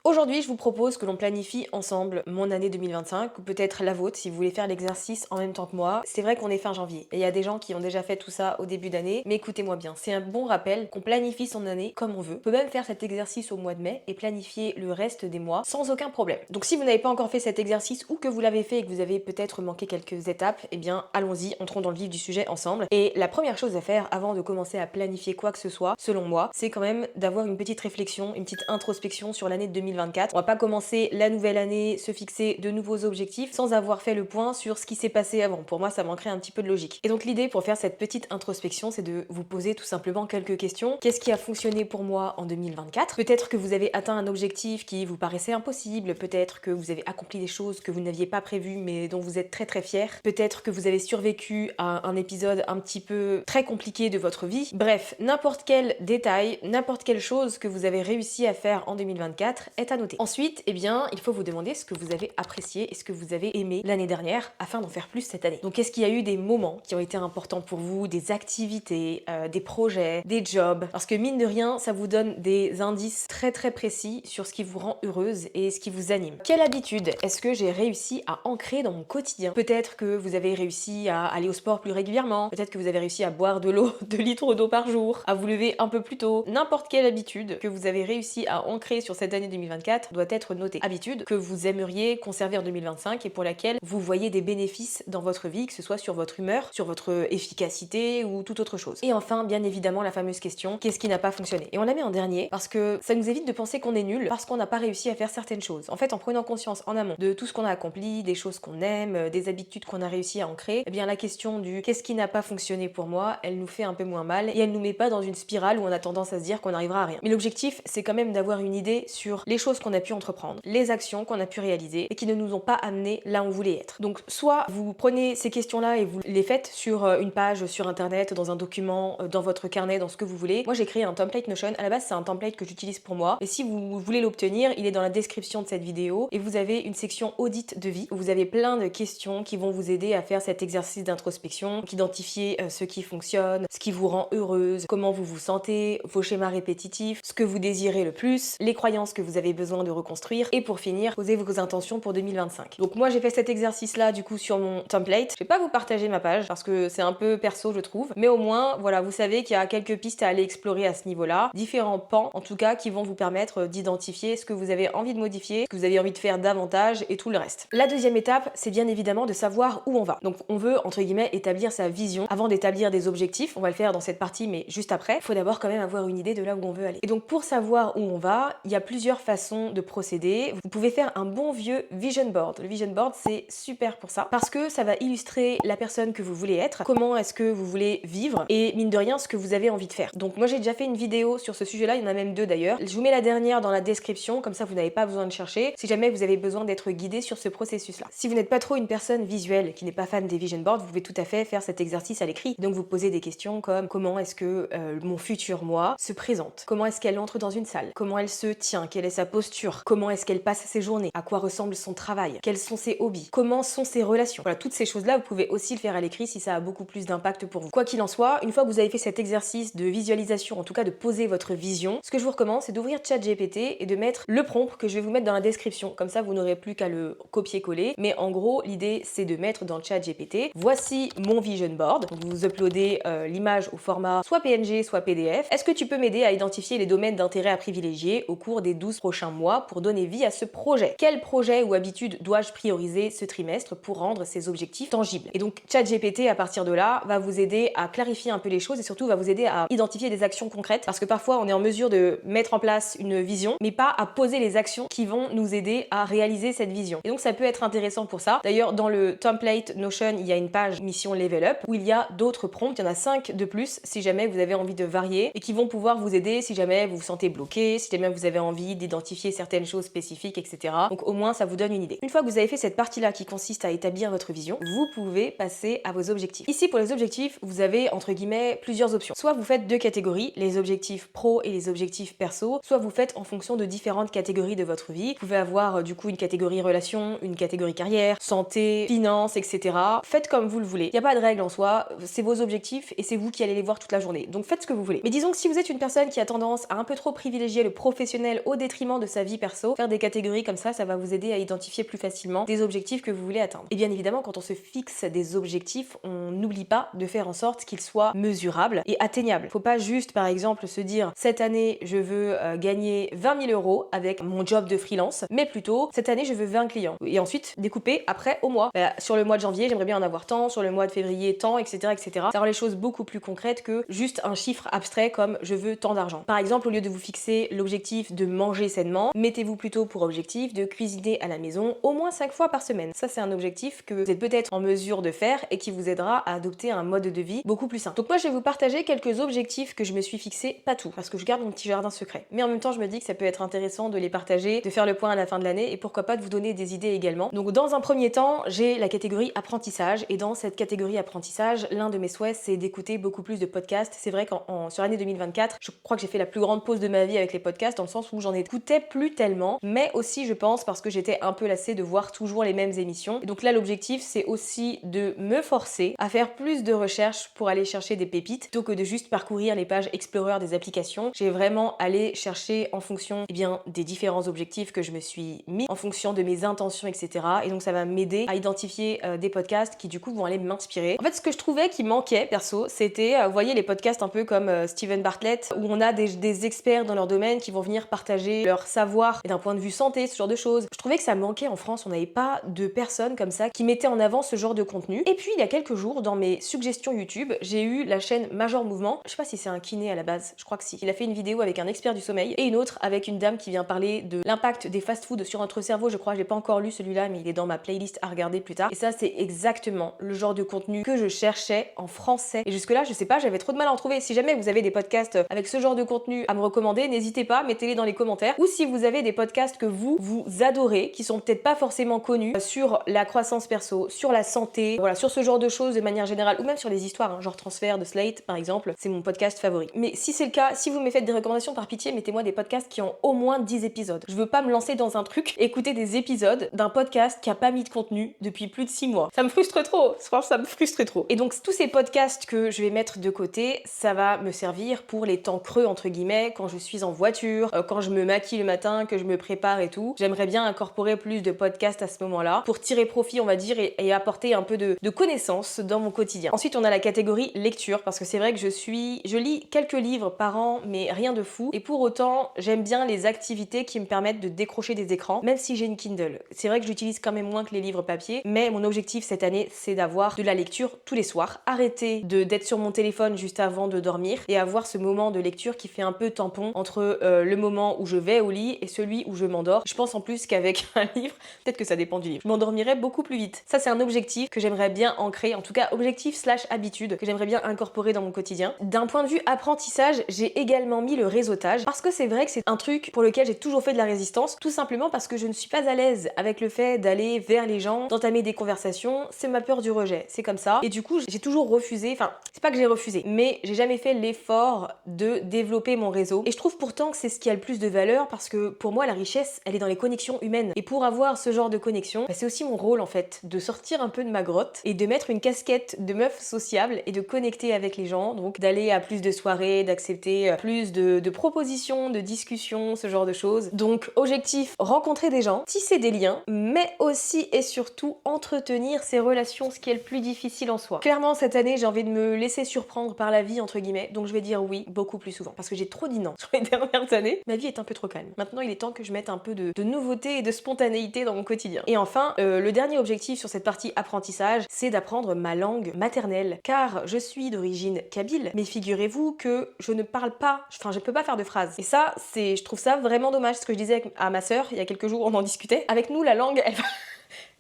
Aujourd'hui, je vous propose que l'on planifie ensemble mon année 2025, ou peut-être la vôtre si vous voulez faire l'exercice en même temps que moi. C'est vrai qu'on est fin janvier et il y a des gens qui ont déjà fait tout ça au début d'année, mais écoutez-moi bien, c'est un bon rappel qu'on planifie son année comme on veut. On peut même faire cet exercice au mois de mai et planifier le reste des mois sans aucun problème. Donc si vous n'avez pas encore fait cet exercice ou que vous l'avez fait et que vous avez peut-être manqué quelques étapes, eh bien allons-y, entrons dans le vif du sujet ensemble. Et la première chose à faire avant de commencer à planifier quoi que ce soit, selon moi, c'est quand même d'avoir une petite réflexion, une petite introspection sur l'année 2024. On va pas commencer la nouvelle année, se fixer de nouveaux objectifs sans avoir fait le point sur ce qui s'est passé avant. Pour moi, ça manquerait un petit peu de logique. Et donc l'idée pour faire cette petite introspection, c'est de vous poser tout simplement quelques questions. Qu'est-ce qui a fonctionné pour moi en 2024? Peut-être que vous avez atteint un objectif qui vous paraissait impossible, peut-être que vous avez accompli des choses que vous n'aviez pas prévues mais dont vous êtes très très fier. Peut-être que vous avez survécu à un épisode un petit peu très compliqué de votre vie. Bref, n'importe quel détail, n'importe quelle chose que vous avez réussi à faire en 2024 est à noter. Ensuite, eh bien, il faut vous demander ce que vous avez apprécié et ce que vous avez aimé l'année dernière afin d'en faire plus cette année. Donc, est-ce qu'il y a eu des moments qui ont été importants pour vous, des activités, des projets, des jobs? Parce que mine de rien, ça vous donne des indices très très précis sur ce qui vous rend heureuse et ce qui vous anime. Quelle habitude est-ce que j'ai réussi à ancrer dans mon quotidien? Peut-être que vous avez réussi à aller au sport plus régulièrement, peut-être que vous avez réussi à boire de l'eau, 2 litres d'eau par jour, à vous lever un peu plus tôt. N'importe quelle habitude que vous avez réussi à ancrer sur cette année 2024 doit être notée. Habitude que vous aimeriez conserver en 2025 et pour laquelle vous voyez des bénéfices dans votre vie, que ce soit sur votre humeur, sur votre efficacité ou toute autre chose. Et enfin, bien évidemment, la fameuse question, qu'est-ce qui n'a pas fonctionné? Et on la met en dernier parce que ça nous évite de penser qu'on est nul parce qu'on n'a pas réussi à faire certaines choses. En fait, en prenant conscience en amont de tout ce qu'on a accompli, des choses qu'on aime, des habitudes qu'on a réussi à ancrer, eh bien la question du qu'est-ce qui n'a pas fonctionné pour moi, elle nous fait un peu moins mal et elle nous met pas dans une spirale où on a tendance à se dire qu'on n'arrivera à rien. Mais l'objectif, c'est quand même d'avoir une idée sur les choses qu'on a pu entreprendre, les actions qu'on a pu réaliser et qui ne nous ont pas amené là où on voulait être. Donc soit vous prenez ces questions-là et vous les faites sur une page sur internet, dans un document, dans votre carnet, dans ce que vous voulez. Moi j'ai créé un template Notion, à la base c'est un template que j'utilise pour moi et si vous voulez l'obtenir, il est dans la description de cette vidéo et vous avez une section audit de vie où vous avez plein de questions qui vont vous aider à faire cet exercice d'introspection, d'identifier ce qui fonctionne, ce qui vous rend heureuse, comment vous vous sentez, vos schémas répétitifs, ce que vous désirez le plus, les croyances que vous avez besoin de reconstruire et pour finir, posez vos intentions pour 2025. Donc moi j'ai fait cet exercice là du coup sur mon template. Je vais pas vous partager ma page parce que c'est un peu perso je trouve, mais au moins voilà, vous savez qu'il y a quelques pistes à aller explorer à ce niveau-là, différents pans en tout cas qui vont vous permettre d'identifier ce que vous avez envie de modifier, ce que vous avez envie de faire davantage et tout le reste. La deuxième étape, c'est bien évidemment de savoir où on va. Donc on veut entre guillemets établir sa vision avant d'établir des objectifs. On va le faire dans cette partie mais juste après. Il faut d'abord quand même avoir une idée de là où on veut aller. Et donc pour savoir où on va, il y a plusieurs façons de procéder. Vous pouvez faire un bon vieux vision board. Le vision board, c'est super pour ça parce que ça va illustrer la personne que vous voulez être, comment est-ce que vous voulez vivre et mine de rien ce que vous avez envie de faire. Donc moi j'ai déjà fait une vidéo sur ce sujet-là, il y en a même deux d'ailleurs. Je vous mets la dernière dans la description, comme ça vous n'avez pas besoin de chercher si jamais vous avez besoin d'être guidé sur ce processus-là. Si vous n'êtes pas trop une personne visuelle qui n'est pas fan des vision boards, vous pouvez tout à fait faire cet exercice à l'écrit. Donc vous posez des questions comme comment est-ce que mon futur moi se présente, comment est-ce qu'elle entre dans une salle, comment elle se tient, quelle est sa posture, comment est-ce qu'elle passe ses journées, à quoi ressemble son travail, quels sont ses hobbies, comment sont ses relations. Voilà, toutes ces choses-là, vous pouvez aussi le faire à l'écrit si ça a beaucoup plus d'impact pour vous. Quoi qu'il en soit, une fois que vous avez fait cet exercice de visualisation, en tout cas de poser votre vision, ce que je vous recommande, c'est d'ouvrir ChatGPT et de mettre le prompt que je vais vous mettre dans la description. Comme ça, vous n'aurez plus qu'à le copier-coller. Mais en gros, l'idée, c'est de mettre dans le ChatGPT, voici mon vision board. Donc vous uploadez l'image au format soit PNG, soit PDF. Est-ce que tu peux m'aider à identifier les domaines d'intérêt à privilégier au cours des 12 prochains mois pour donner vie à ce projet? Quel projet ou habitude dois-je prioriser ce trimestre pour rendre ces objectifs tangibles? Et donc ChatGPT à partir de là va vous aider à clarifier un peu les choses et surtout va vous aider à identifier des actions concrètes parce que parfois on est en mesure de mettre en place une vision mais pas à poser les actions qui vont nous aider à réaliser cette vision. Et donc ça peut être intéressant pour ça. D'ailleurs dans le template Notion il y a une page mission level up où il y a d'autres prompts, il y en a 5 de plus si jamais vous avez envie de varier et qui vont pouvoir vous aider si jamais vous vous sentez bloqué, si jamais vous avez envie d'identifier certaines choses spécifiques, etc. Donc au moins ça vous donne une idée. Une fois que vous avez fait cette partie-là qui consiste à établir votre vision, vous pouvez passer à vos objectifs. Ici pour les objectifs, vous avez entre guillemets plusieurs options. Soit vous faites deux catégories, les objectifs pro et les objectifs perso, soit vous faites en fonction de différentes catégories de votre vie. Vous pouvez avoir du coup une catégorie relation, une catégorie carrière, santé, finance, etc. Faites comme vous le voulez. Il n'y a pas de règle en soi, c'est vos objectifs et c'est vous qui allez les voir toute la journée. Donc faites ce que vous voulez. Mais disons que si vous êtes une personne qui a tendance à un peu trop privilégier le professionnel au détriment détriment de sa vie perso. Faire des catégories comme ça va vous aider à identifier plus facilement des objectifs que vous voulez atteindre. Et bien évidemment, quand on se fixe des objectifs, on n'oublie pas de faire en sorte qu'ils soient mesurables et atteignables. Faut pas juste, par exemple, se dire cette année, je veux gagner 20 000 euros avec mon job de freelance, mais plutôt cette année, je veux 20 clients. Et ensuite, découper après au mois. Sur le mois de janvier, j'aimerais bien en avoir tant, sur le mois de février, tant, etc., etc. Ça rend les choses beaucoup plus concrètes que juste un chiffre abstrait comme je veux tant d'argent. Par exemple, au lieu de vous fixer l'objectif de manger sainement, mettez-vous plutôt pour objectif de cuisiner à la maison au moins 5 fois par semaine. Ça, c'est un objectif que vous êtes peut-être en mesure de faire et qui vous aidera à adopter un mode de vie beaucoup plus sain. Donc moi, je vais vous partager quelques objectifs que je me suis fixé, pas tout, parce que je garde mon petit jardin secret. Mais en même temps, je me dis que ça peut être intéressant de les partager, de faire le point à la fin de l'année et pourquoi pas de vous donner des idées également. Donc dans un premier temps, j'ai la catégorie apprentissage et dans cette catégorie apprentissage, l'un de mes souhaits, c'est d'écouter beaucoup plus de podcasts. C'est vrai sur l'année 2024, je crois que j'ai fait la plus grande pause de ma vie avec les podcasts dans le sens où j'en écoutais plus tellement, mais aussi je pense parce que j'étais un peu lassée de voir toujours les mêmes émissions. Et donc là, l'objectif, c'est aussi de me forcer à faire plus de recherches pour aller chercher des pépites plutôt que de juste parcourir les pages Explorer des applications. J'ai vraiment allé chercher en fonction des différents objectifs que je me suis mis, en fonction de mes intentions, etc. Et donc ça va m'aider à identifier des podcasts qui du coup vont aller m'inspirer. En fait, ce que je trouvais qui manquait perso, c'était, vous voyez, les podcasts un peu comme Steven Bartlett, où on a des experts dans leur domaine qui vont venir partager leur savoir d'un point de vue santé, ce genre de choses. Je trouvais que ça manquait en France, on n'avait pas de personnes comme ça qui mettaient en avant ce genre de contenu. Et puis il y a quelques jours, dans mes suggestions YouTube, j'ai eu la chaîne Major Mouvement. Je sais pas si c'est un kiné à la base, je crois que si. Il a fait une vidéo avec un expert du sommeil et une autre avec une dame qui vient parler de l'impact des fast-foods sur notre cerveau. Je crois, j'ai pas encore lu celui-là, mais il est dans ma playlist à regarder plus tard. Et ça, c'est exactement le genre de contenu que je cherchais en français. Et jusque-là, je sais pas, j'avais trop de mal à en trouver. Si jamais vous avez des podcasts avec ce genre de contenu à me recommander, n'hésitez pas, mettez-les dans les commentaires. Ou si vous avez des podcasts que vous adorez, qui sont peut-être pas forcément connus, sur la croissance perso, sur la santé, voilà, sur ce genre de choses de manière générale, ou même sur les histoires, genre Transfert de Slate par exemple, c'est mon podcast favori. Mais si c'est le cas, si vous me faites des recommandations, par pitié, mettez-moi des podcasts qui ont au moins 10 épisodes. Je veux pas me lancer dans un truc, écouter des épisodes d'un podcast qui a pas mis de contenu depuis plus de 6 mois. Ça me frustre trop, franchement ça me frustre trop. Et donc tous ces podcasts que je vais mettre de côté, ça va me servir pour les temps creux entre guillemets, quand je suis en voiture, quand je me maquille le matin, que je me prépare et tout. J'aimerais bien incorporer plus de podcasts à ce moment-là pour tirer profit, on va dire, et apporter un peu de connaissances dans mon quotidien. Ensuite, on a la catégorie lecture, parce que c'est vrai que je lis quelques livres par an, mais rien de fou. Et pour autant, j'aime bien les activités qui me permettent de décrocher des écrans, même si j'ai une Kindle. C'est vrai que j'utilise quand même moins que les livres papier, mais mon objectif cette année, c'est d'avoir de la lecture tous les soirs. Arrêter d'être sur mon téléphone juste avant de dormir et avoir ce moment de lecture qui fait un peu tampon entre le moment où je vais au lit et celui où je m'endors. Je pense en plus qu'avec un livre, peut-être que ça dépend du livre, je m'endormirai beaucoup plus vite. Ça, c'est un objectif que j'aimerais bien ancrer, en tout cas objectif / habitude que j'aimerais bien incorporer dans mon quotidien. D'un point de vue apprentissage, j'ai également mis le réseautage parce que c'est vrai que c'est un truc pour lequel j'ai toujours fait de la résistance, tout simplement parce que je ne suis pas à l'aise avec le fait d'aller vers les gens, d'entamer des conversations. C'est ma peur du rejet, c'est comme ça. Et du coup, j'ai toujours refusé, enfin, c'est pas que j'ai refusé, mais j'ai jamais fait l'effort de développer mon réseau. Et je trouve pourtant que c'est ce qui a le plus de valeur parce que pour moi, la richesse, elle est dans les connexions humaines. Et pour avoir ce genre de connexion, c'est aussi mon rôle en fait, de sortir un peu de ma grotte et de mettre une casquette de meuf sociable et de connecter avec les gens, donc d'aller à plus de soirées, d'accepter plus de propositions, de discussions, ce genre de choses. Donc objectif, rencontrer des gens, tisser des liens, mais aussi et surtout entretenir ces relations, ce qui est le plus difficile en soi. Clairement, cette année, j'ai envie de me laisser surprendre par la vie, entre guillemets, donc je vais dire oui beaucoup plus souvent, parce que j'ai trop dit non sur les dernières années. Ma vie est un peu trop calme. Maintenant, il est temps que je mette un peu de nouveauté et de spontanéité dans mon quotidien. Et enfin, le dernier objectif sur cette partie apprentissage, c'est d'apprendre ma langue maternelle, car je suis d'origine kabyle, mais figurez-vous que je ne parle pas, enfin je peux pas faire de phrases. Et ça, je trouve ça vraiment dommage, ce que je disais à ma sœur il y a quelques jours, on en discutait. Avec nous, la langue,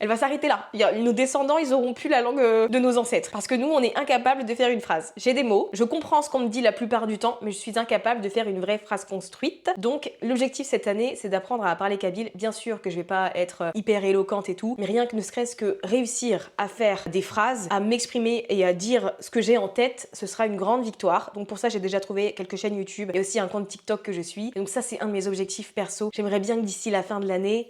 elle va s'arrêter là. Nos descendants, ils auront plus la langue de nos ancêtres. Parce que nous, on est incapables de faire une phrase. J'ai des mots, je comprends ce qu'on me dit la plupart du temps, mais je suis incapable de faire une vraie phrase construite. Donc, l'objectif cette année, c'est d'apprendre à parler kabyle. Bien sûr que je vais pas être hyper éloquente et tout, mais rien que ne serait-ce que réussir à faire des phrases, à m'exprimer et à dire ce que j'ai en tête, ce sera une grande victoire. Donc pour ça, j'ai déjà trouvé quelques chaînes YouTube et aussi un compte TikTok que je suis. Et donc ça, c'est un de mes objectifs perso. J'aimerais bien que d'ici la fin de l'année,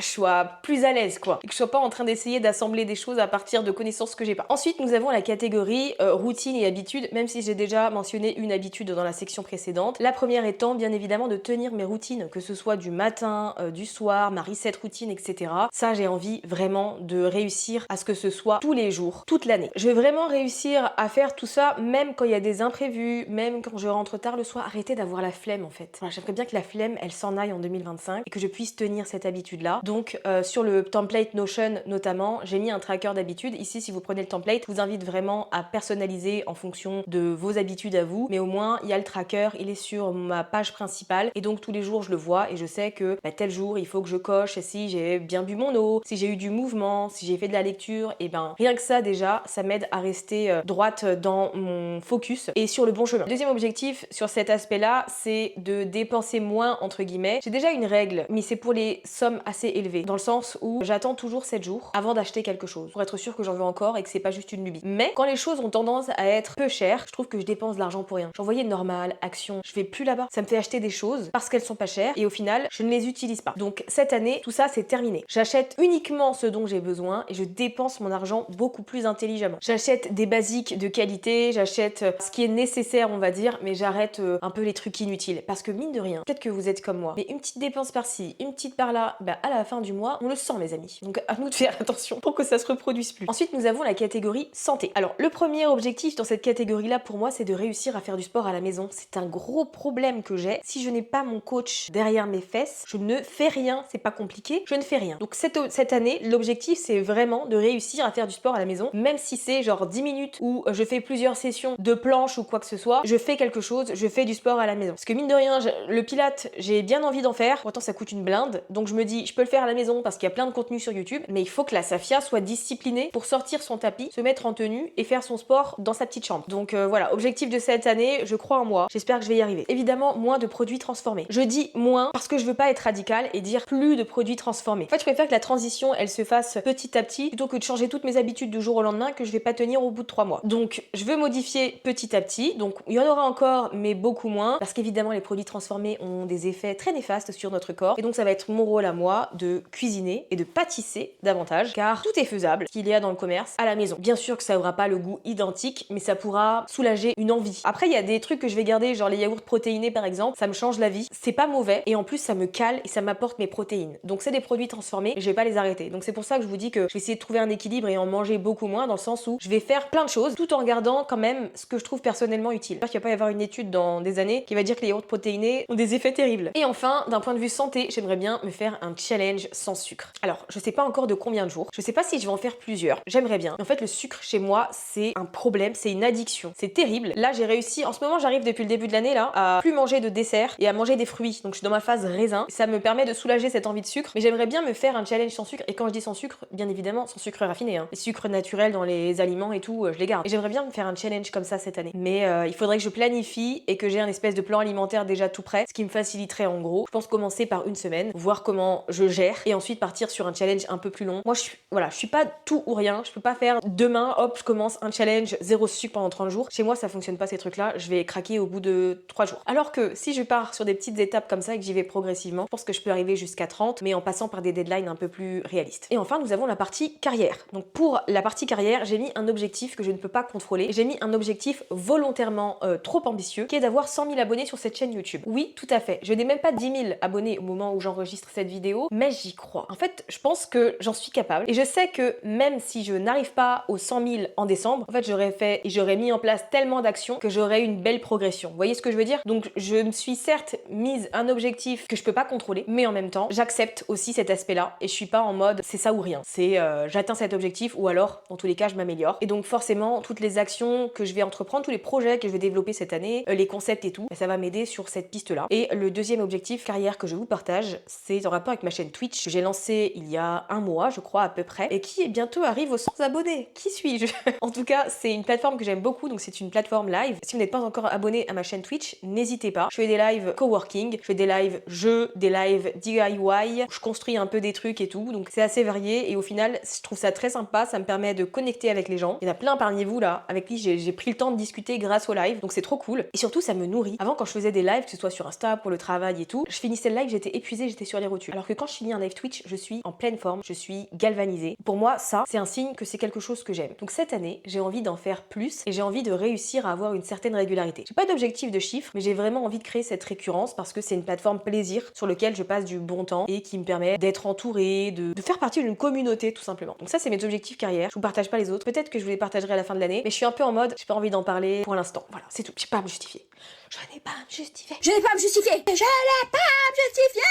je sois plus à l'aise quoi, et que je sois pas en train d'essayer d'assembler des choses à partir de connaissances que j'ai pas. Ensuite, nous avons la catégorie routine et habitude, même si j'ai déjà mentionné une habitude dans la section précédente. La première étant bien évidemment de tenir mes routines, que ce soit du matin, du soir, ma reset routine, etc. Ça, j'ai envie vraiment de réussir à ce que ce soit tous les jours, toute l'année. Je veux vraiment réussir à faire tout ça, même quand il y a des imprévus, même quand je rentre tard le soir. Arrêtez d'avoir la flemme en fait. Voilà, j'aimerais bien que la flemme, elle s'en aille en 2025 et que je puisse tenir cette habitude-là. Donc, sur le template Notion notamment, j'ai mis un tracker d'habitude. Ici, si vous prenez le template, je vous invite vraiment à personnaliser en fonction de vos habitudes à vous. Mais au moins, il y a le tracker, il est sur ma page principale et donc tous les jours, je le vois et je sais que tel jour, il faut que je coche si j'ai bien bu mon eau, si j'ai eu du mouvement, si j'ai fait de la lecture. Et ben, rien que ça déjà, ça m'aide à rester droite dans mon focus et sur le bon chemin. Deuxième objectif sur cet aspect-là, c'est de dépenser moins entre guillemets. J'ai déjà une règle, mais c'est pour les sommes assez élevées, dans le sens où j'attends toujours 7 jours avant d'acheter quelque chose, pour être sûr que j'en veux encore et que c'est pas juste une lubie. Mais quand les choses ont tendance à être peu chères, je trouve que je dépense de l'argent pour rien. J'en voyais Normal, Action, je vais plus là-bas. Ça me fait acheter des choses parce qu'elles sont pas chères et au final, je ne les utilise pas. Donc cette année, tout ça c'est terminé. J'achète uniquement ce dont j'ai besoin et je dépense mon argent beaucoup plus intelligemment. J'achète des basiques de qualité, j'achète ce qui est nécessaire on va dire, mais j'arrête un peu les trucs inutiles. Parce que mine de rien, peut-être que vous êtes comme moi, mais une petite dépense par-ci, une petite par-là, à la fin du mois, on le sent mes amis. Donc à nous de faire attention pour que ça se reproduise plus. Ensuite, nous avons la catégorie santé. Alors le premier objectif dans cette catégorie-là pour moi, c'est de réussir à faire du sport à la maison. C'est un gros problème que j'ai. Si je n'ai pas mon coach derrière mes fesses, je ne fais rien. C'est pas compliqué, je ne fais rien. Donc cette année, l'objectif c'est vraiment de réussir à faire du sport à la maison, même si c'est genre 10 minutes où je fais plusieurs sessions de planche ou quoi que ce soit, je fais quelque chose, je fais du sport à la maison. Parce que mine de rien, le pilate, j'ai bien envie d'en faire, pourtant ça coûte une blinde, donc je me dis, je peux le faire à la maison parce qu'il y a plein de contenu sur YouTube, mais il faut que la Safia soit disciplinée pour sortir son tapis, se mettre en tenue et faire son sport dans sa petite chambre. Donc voilà, objectif de cette année, je crois en moi, j'espère que je vais y arriver. Évidemment, moins de produits transformés. Je dis moins parce que je veux pas être radicale et dire plus de produits transformés. En fait, je préfère que la transition, elle se fasse petit à petit, plutôt que de changer toutes mes habitudes du jour au lendemain que je vais pas tenir au bout de 3 mois. Donc, je veux modifier petit à petit, donc il y en aura encore, mais beaucoup moins, parce qu'évidemment, les produits transformés ont des effets très néfastes sur notre corps, et donc ça va être mon rôle à moi de cuisiner et de pâtisser davantage, car tout est faisable, qu'il y a dans le commerce, à la maison. Bien sûr que ça aura pas le goût identique, mais ça pourra soulager une envie. Après, il y a des trucs que je vais garder, genre les yaourts protéinés par exemple, ça me change la vie, c'est pas mauvais, et en plus ça me cale et ça m'apporte mes protéines. Donc c'est des produits transformés, et je vais pas les arrêter. Donc c'est pour ça que je vous dis que je vais essayer de trouver un équilibre et en manger beaucoup moins, dans le sens où je vais faire plein de choses, tout en gardant quand même ce que je trouve personnellement utile. J'espère qu'il va pas y avoir une étude dans des années qui va dire que les yaourts protéinés ont des effets terribles. Et enfin, d'un point de vue santé, j'aimerais bien me faire un challenge sans sucre. Alors, je sais pas encore de combien de jours, je sais pas si je vais en faire plusieurs, j'aimerais bien. Mais en fait, le sucre chez moi, c'est un problème, c'est une addiction. C'est terrible. Là, j'ai réussi, en ce moment, j'arrive depuis le début de l'année là, à plus manger de dessert et à manger des fruits. Donc je suis dans ma phase raisin. Ça me permet de soulager cette envie de sucre, mais j'aimerais bien me faire un challenge sans sucre. Et quand je dis sans sucre, bien évidemment, sans sucre raffiné. Les sucres naturels dans les aliments et tout, je les garde. Et j'aimerais bien me faire un challenge comme ça cette année. Mais il faudrait que je planifie et que j'ai un espèce de plan alimentaire déjà tout prêt, ce qui me faciliterait en gros. Je pense commencer par une semaine, voir comment je gère et ensuite partir sur un challenge un peu plus long. Moi, je suis pas tout ou rien. Je peux pas faire demain, hop, je commence un challenge zéro sucre pendant 30 jours. Chez moi, ça fonctionne pas ces trucs-là. Je vais craquer au bout de 3 jours. Alors que si je pars sur des petites étapes comme ça et que j'y vais progressivement, je pense que je peux arriver jusqu'à 30, mais en passant par des deadlines un peu plus réalistes. Et enfin, nous avons la partie carrière. Donc pour la partie carrière, j'ai mis un objectif que je ne peux pas contrôler. J'ai mis un objectif volontairement trop ambitieux, qui est d'avoir 100 000 abonnés sur cette chaîne YouTube. Oui, tout à fait. Je n'ai même pas 10 000 abonnés au moment où j'enregistre cette vidéo, mais j'y crois. En fait, je pense que j'en suis capable. Et je sais que même si je n'arrive pas aux 100 000 en décembre, en fait, j'aurais mis en place tellement d'actions que j'aurais une belle progression. Vous voyez ce que je veux dire? Donc, je me suis certes mise un objectif que je peux pas contrôler, mais en même temps, j'accepte aussi cet aspect-là et je suis pas en mode c'est ça ou rien. C'est j'atteins cet objectif ou alors, dans tous les cas, je m'améliore. Et donc, forcément, toutes les actions que je vais entreprendre, tous les projets que je vais développer cette année, les concepts et tout, ça va m'aider sur cette piste-là. Et le deuxième objectif carrière que je vous partage, c'est en rapport avec ma chaîne Twitch que j'ai lancée il y a un mois, je crois, à peu près, et qui bientôt arrive aux 100 abonnés. Qui suis-je? En tout cas, c'est une plateforme que j'aime beaucoup, donc c'est une plateforme live. Si vous n'êtes pas encore abonné à ma chaîne Twitch, n'hésitez pas. Je fais des lives coworking, je fais des lives jeux, des lives DIY, je construis un peu des trucs et tout, donc c'est assez varié et au final, je trouve ça très sympa, ça me permet de connecter avec les gens. Il y en a plein parmi vous là, avec qui j'ai pris le temps de discuter grâce au live, donc c'est trop cool. Et surtout, ça me nourrit. Avant, quand je faisais des lives, que ce soit sur Insta, pour le travail et tout, je finissais le live, j'étais épuisée, j'étais sur les rotules. Alors que quand je je finis un live Twitch, je suis en pleine forme, je suis galvanisée. Pour moi, ça, c'est un signe que c'est quelque chose que j'aime. Donc cette année, j'ai envie d'en faire plus et j'ai envie de réussir à avoir une certaine régularité. J'ai pas d'objectif de chiffre, mais j'ai vraiment envie de créer cette récurrence parce que c'est une plateforme plaisir sur lequel je passe du bon temps et qui me permet d'être entourée, de faire partie d'une communauté tout simplement. Donc ça, c'est mes objectifs carrière. Je vous partage pas les autres. Peut-être que je vous les partagerai à la fin de l'année, mais je suis un peu en mode, j'ai pas envie d'en parler pour l'instant. Voilà, c'est tout. J'ai pas à me justifier. Je n'ai pas à me justifier. Je n'ai pas à me justifier. Je n'ai pas à me justifier.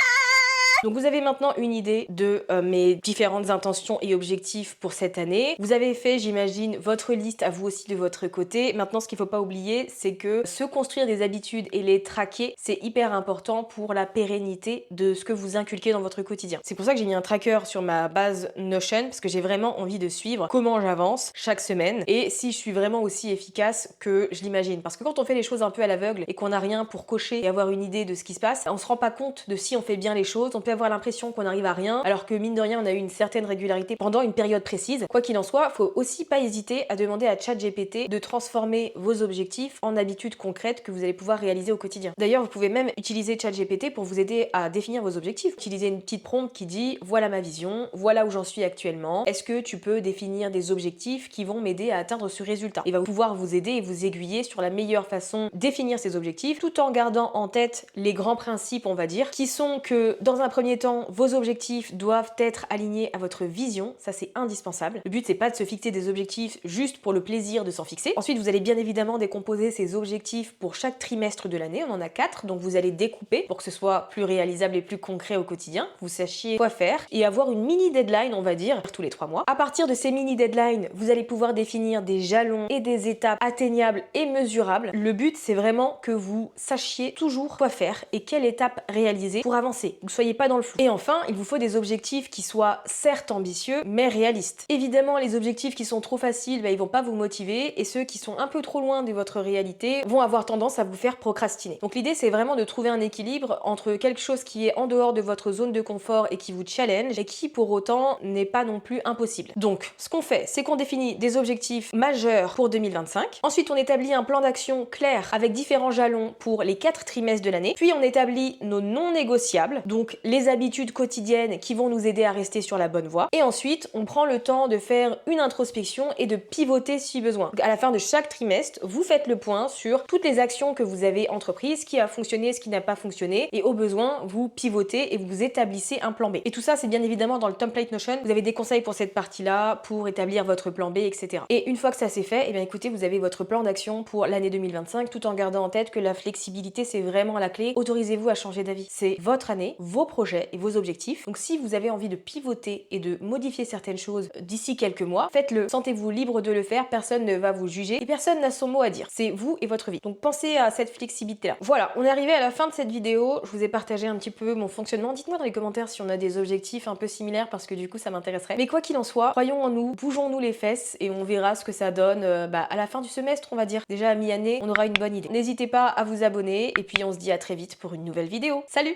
Donc vous avez maintenant une idée de mes différentes intentions et objectifs pour cette année. Vous avez fait, j'imagine, votre liste à vous aussi de votre côté. Maintenant, ce qu'il ne faut pas oublier, c'est que se construire des habitudes et les traquer, c'est hyper important pour la pérennité de ce que vous inculquez dans votre quotidien. C'est pour ça que j'ai mis un tracker sur ma base Notion, parce que j'ai vraiment envie de suivre comment j'avance chaque semaine et si je suis vraiment aussi efficace que je l'imagine. Parce que quand on fait les choses un peu à l'aveugle et qu'on n'a rien pour cocher et avoir une idée de ce qui se passe, on se rend pas compte de si on fait bien les choses. On peut avoir l'impression qu'on n'arrive à rien, alors que mine de rien, on a eu une certaine régularité pendant une période précise. Quoi qu'il en soit, faut aussi pas hésiter à demander à ChatGPT de transformer vos objectifs en habitudes concrètes que vous allez pouvoir réaliser au quotidien. D'ailleurs, vous pouvez même utiliser ChatGPT pour vous aider à définir vos objectifs. Utilisez une petite prompt qui dit voilà ma vision, voilà où j'en suis actuellement. Est-ce que tu peux définir des objectifs qui vont m'aider à atteindre ce résultat? Il va pouvoir vous aider et vous aiguiller sur la meilleure façon de définir ces objectifs, tout en gardant en tête les grands principes, on va dire, qui sont que dans un premier temps, vos objectifs doivent être alignés à votre vision. Ça, c'est indispensable. Le but, c'est pas de se fixer des objectifs juste pour le plaisir de s'en fixer. Ensuite, vous allez bien évidemment décomposer ces objectifs pour chaque trimestre de l'année. On en a 4, donc vous allez découper pour que ce soit plus réalisable et plus concret au quotidien. Vous sachiez quoi faire et avoir une mini deadline, on va dire, tous les 3 mois. À partir de ces mini deadlines, vous allez pouvoir définir des jalons et des étapes atteignables et mesurables. Le but, c'est vraiment que vous sachiez toujours quoi faire et quelle étape réaliser pour avancer. Vous ne soyez pas dans le flou. Et enfin, il vous faut des objectifs qui soient certes ambitieux, mais réalistes. Évidemment, les objectifs qui sont trop faciles, ils vont pas vous motiver et ceux qui sont un peu trop loin de votre réalité vont avoir tendance à vous faire procrastiner. Donc l'idée, c'est vraiment de trouver un équilibre entre quelque chose qui est en dehors de votre zone de confort et qui vous challenge et qui pour autant n'est pas non plus impossible. Donc, ce qu'on fait, c'est qu'on définit des objectifs majeurs pour 2025. Ensuite, on établit un plan d'action clair avec différents jalons pour les 4 trimestres de l'année. Puis, on établit nos non négociables, donc les habitudes quotidiennes qui vont nous aider à rester sur la bonne voie. Et ensuite, on prend le temps de faire une introspection et de pivoter si besoin. Donc, à la fin de chaque trimestre, vous faites le point sur toutes les actions que vous avez entreprises, ce qui a fonctionné, ce qui n'a pas fonctionné, et au besoin, vous pivotez et vous établissez un plan B. Et tout ça, c'est bien évidemment dans le template Notion. Vous avez des conseils pour cette partie-là, pour établir votre plan B, etc. Et une fois que ça c'est fait, eh bien écoutez, vous avez votre plan d'action pour l'année 2025, tout en gardant en tête que la flexibilité, c'est vraiment la clé. Autorisez-vous à changer d'avis. C'est votre année, vos projets et vos objectifs. Donc si vous avez envie de pivoter et de modifier certaines choses d'ici quelques mois, faites-le. Sentez-vous libre de le faire, personne ne va vous juger et personne n'a son mot à dire. C'est vous et votre vie. Donc pensez à cette flexibilité-là. Voilà, on est arrivé à la fin de cette vidéo. Je vous ai partagé un petit peu mon fonctionnement. Dites-moi dans les commentaires si on a des objectifs un peu similaires parce que du coup ça m'intéresserait. Mais quoi qu'il en soit, croyons en nous, bougeons-nous les fesses et on verra ce que ça donne à la fin du semestre, on va dire. Déjà à mi-année, on aura une bonne idée. N'hésitez pas à vous abonner et puis on se dit à très vite pour une nouvelle vidéo. Salut!